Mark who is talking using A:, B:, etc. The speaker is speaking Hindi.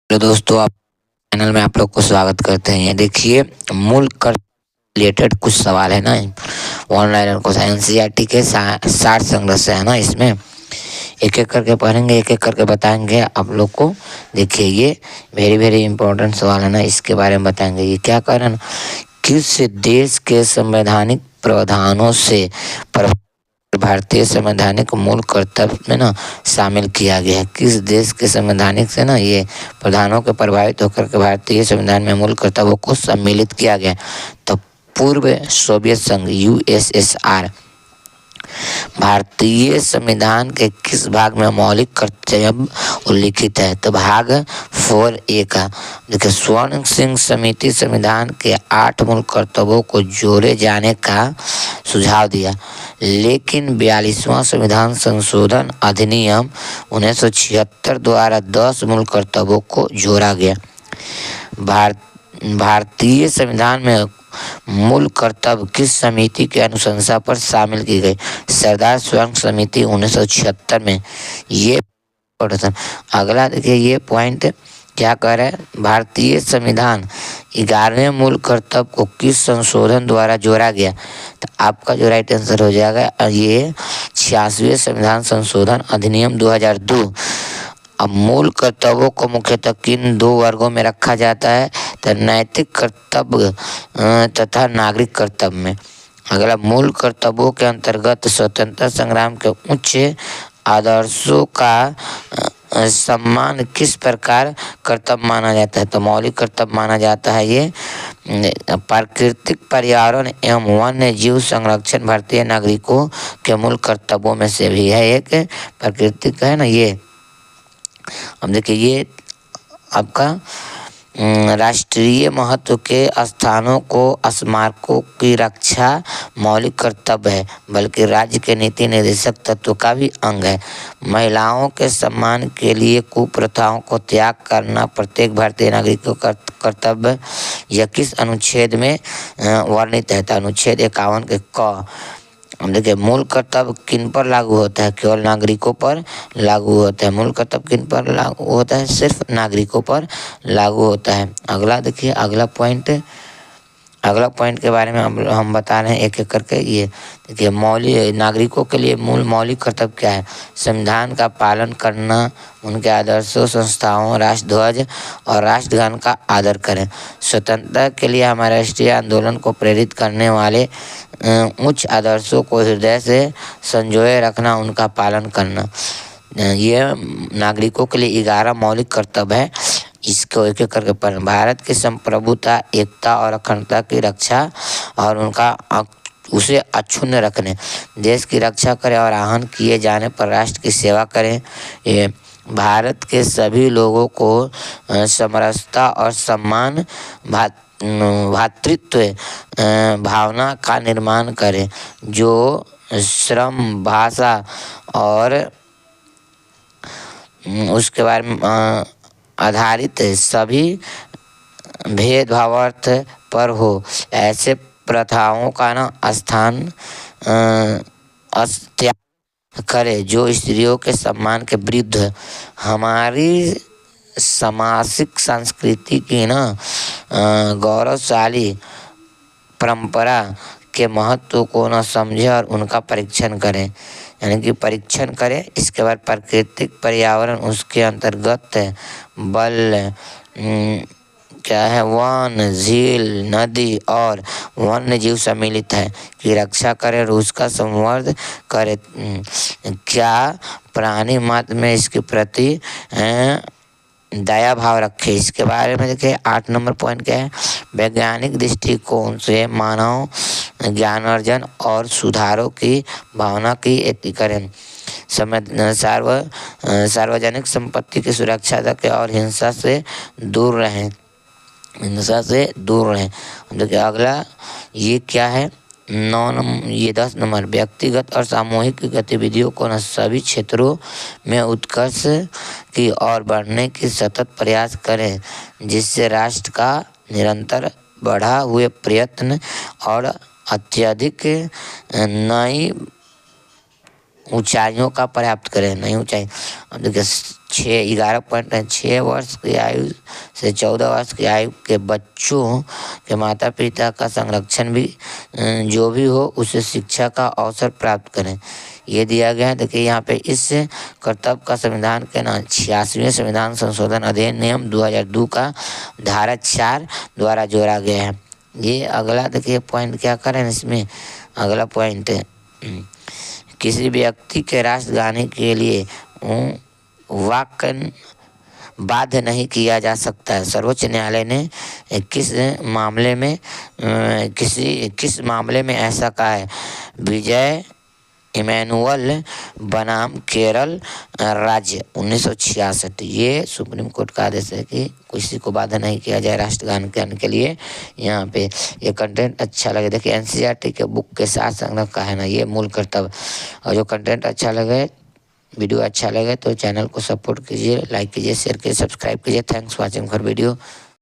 A: हेलो दोस्तों, आप चैनल में आप लोग को स्वागत करते हैं। ये देखिए, मूल कर रिलेटेड कुछ सवाल है ना, ऑनलाइन और क्वेश्चन एनसीईआरटी के साठ संग्रह से है ना। इसमें एक एक करके पढ़ेंगे, एक एक करके बताएंगे आप लोग को। देखिए, ये वेरी वेरी इंपॉर्टेंट सवाल है ना, इसके बारे में बताएंगे। ये क्या कह रहे हैं ना, किस देश के संवैधानिक प्रावधानों से भारतीय संवैधानिक मूल कर्तव्य में ना शामिल किया गया है। किस देश के संवैधानिक से ना ये प्रधानों के प्रभावित होकर के भारतीय संविधान में मूल कर्तव्यों को सम्मिलित किया गया। तो पूर्व सोवियत संघ यूएसएसआर भारतीय संविधान के किस भाग में मौलिक कर्तव्य उल्लिखित है? तो भाग 4A का देखिए, स्वर्ण सिंह समिति संविधान के 8 मूल कर्तव्यों को जोड़े जाने का सुझाव दिया, लेकिन 42वां संविधान संशोधन अधिनियम 1976 द्वारा 10 मूल कर्तव्यों को जोड़ा गया। भारतीय संविधान में मूल कर्तव्य किस समिति की अनुशंसा पर शामिल की गई? सरदार स्वर्ण समिति 1976 में। ये अगला देखिए, ये पॉइंट क्या कह रहा है, भारतीय संविधान 11वें मूल कर्तव्य को किस संशोधन द्वारा जोड़ा गया? तो आपका जो राइट आंसर हो जाएगा ये 86वें संविधान संशोधन अधिनियम 2002। अब मूल कर्तव्यों को मुख्यतः किन 2 वर्गों में रखा जाता है? तो नैतिक कर्तव्य तथा नागरिक कर्तव्य में। अगला, मूल कर्तव्यों के अंतर्गत स्वतंत्रता संग्राम के उच्च आदर्शों का सम्मान किस प्रकार कर्तव्य माना जाता है? तो मौलिक कर्तव्य माना जाता है ये प्राकृतिक पर्यावरण एवं वन्य जीव संरक्षण भारतीय नागरिकों के मूल कर्तव्यों में से भी है। एक प्राकृतिक है ना ये। अब देखिए, ये आपका राष्ट्रीय महत्व के स्थानों को स्मारकों की रक्षा मौलिक कर्तव्य है, बल्कि राज्य के नीति निर्देशक तत्व का भी अंग है। महिलाओं के सम्मान के लिए कुप्रथाओं को त्याग करना प्रत्येक भारतीय नागरिक का कर्तव्य। यह किस अनुच्छेद में वर्णित है? तो अनुच्छेद 51 के क। अब देखिए, मूल कर्तव्य किन पर लागू होता है? केवल नागरिकों पर लागू होता है। मूल कर्तव्य किन पर लागू होता है? सिर्फ नागरिकों पर लागू होता है। अगला देखिए, अगला पॉइंट के बारे में हम बता रहे हैं एक एक करके। ये देखिए, मौलिक नागरिकों के लिए मूल मौलिक कर्तव्य क्या है? संविधान का पालन करना, उनके आदर्शों, संस्थाओं, राष्ट्रध्वज और राष्ट्रगान का आदर करें। स्वतंत्रता के लिए हमारे राष्ट्रीय आंदोलन को प्रेरित करने वाले उच्च आदर्शों को हृदय से संजोए रखना, उनका पालन करना। ये नागरिकों के लिए 11 मौलिक कर्तव्य है। इसको एक एक करके पढ़ें। भारत की संप्रभुता, एकता और अखंडता की रक्षा और उसे अक्षुण्ण रखने, देश की रक्षा करें और आहन किए जाने पर राष्ट्र की सेवा करें। ये भारत के सभी लोगों को समरसता और सम्मान, भातृत्व भावना का निर्माण करें, जो श्रम, भाषा और उसके बारे में आधारित सभी भेदभावार्थ पर हो। ऐसे प्रथाओं का ना स्थान त्याग करे जो स्त्रियों के सम्मान के विरुद्ध। हमारी सामाजिक संस्कृति की ना गौरवशाली परंपरा के महत्व को न समझे और उनका परीक्षण करें, यानी कि परीक्षण करें। इसके बाद प्राकृतिक पर्यावरण, उसके अंतर्गत बल क्या है, वन, झील, नदी और वन्य जीव सम्मिलित है कि रक्षा करें और उसका संवर्धन करें। क्या प्राणी मात्र में इसके प्रति दया भाव रखे। इसके बारे में देखिए, 8 नंबर पॉइंट क्या है, वैज्ञानिक दृष्टिकोण से मानव ज्ञानार्जन और सुधारों की भावना की करें। सार्वजनिक संपत्ति की सुरक्षा तक और हिंसा से दूर रहें। देखिए, अगला ये क्या है, 9 नंबर, ये 10 नंबर, व्यक्तिगत और सामूहिक गतिविधियों को न सभी क्षेत्रों में उत्कर्ष की ओर बढ़ने की सतत प्रयास करें, जिससे राष्ट्र का निरंतर बढ़ा हुए प्रयत्न और अत्यधिक नई ऊंचाइयों का प्राप्त करें, नहीं ऊंचाई। अब देखिए 11 पॉइंट है, 6 वर्ष की आयु से 14 वर्ष की आयु के बच्चों के माता पिता का संरक्षण भी जो भी हो उसे शिक्षा का अवसर प्राप्त करें, ये दिया गया है। देखिए यहाँ पे इस कर्तव्य का संविधान के ना 86वें संविधान संशोधन अधिनियम 2002 का धारा 4 द्वारा जोड़ा गया है। ये अगला देखिए पॉइंट क्या करें इसमें, अगला पॉइंट किसी व्यक्ति के राष्ट्रगान के लिए वाक्य बाध्य नहीं किया जा सकता है। सर्वोच्च न्यायालय ने किस मामले में ऐसा कहा है? विजय इमैनुअल बनाम केरल राज्य 1966। ये सुप्रीम कोर्ट का आदेश है कि किसी को बाधा नहीं किया जाए राष्ट्रगान गाने के लिए। यहाँ पे ये कंटेंट अच्छा लगे, देखिए एनसीईआरटी के बुक के साथ संलग्न का है ना ये मूल कर्तव्य। और जो कंटेंट अच्छा लगे, वीडियो अच्छा लगे तो चैनल को सपोर्ट कीजिए, लाइक कीजिए, शेयर कीजिए, सब्सक्राइब कीजिए। Thanks watching for video.